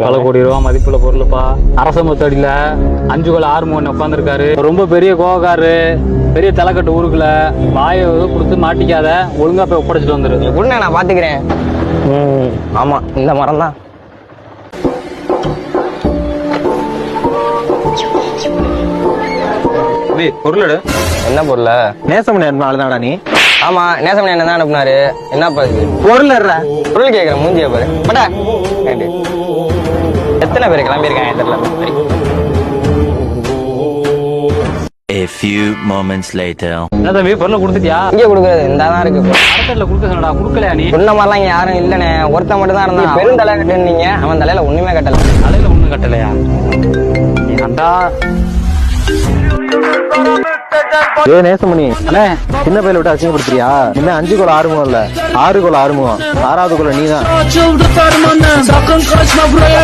பல கோடி ரூபா மதிப்புள்ள பொருள்ப்பா. அரச மத்தடியில 5 கோல் 6 மூணு உட்காந்துருக்காரு. ரொம்ப பெரிய கோகாரு, பெரிய தலைக்கட்டு ஊருக்குள்ள வாயை கொடுத்து மாட்டிக்காத, ஒழுங்கா போய் ஒப்படைச்சிட்டு வந்துரு. உடனே நான் பாத்துக்கிறேன். ஆமா, இந்த மரம் தான். பொருள் என்ன பொருள்? நேசமணி அனுப்பினாலதான்டா நீ. ஆமா, நேசமணி என்ன தான் அனுப்புனாரு. என்னப்பா இது? பொருள் பொருள் கேக்குறேன், மூஞ்சிய பாரு. பட்டா எத்தனை பேர் கிளம்பியிருக்காங்க தெரியல. A few moments later. என்ன தம்பி பொருளை கொடுத்துட்டியா? இங்கே கொடுக்குறது இந்த தான் இருக்கு. அரசல்ல கொடுக்க சொன்னடா, கொடுக்கலையா நீ? சொன்ன மாதிரிலாம் இங்க யாரும் இல்லனே, ஒருத்தன் மட்டும் தான் இருந்தான். பெரும் தலை கட்டுனீங்க, அவன் தலையில ஒண்ணுமே கட்டல. தலையில ஒண்ணும் கட்டலையா? ஏன்டா ஏ நேசமணி, அண்ணே சின்ன பையில விட்டு அசிங்கப்படுத்துறியா? இனிமே 5 கோல் 6 முகம் இல்ல, 6 கோல் 6 முகம். 6வது கோல நீதான்.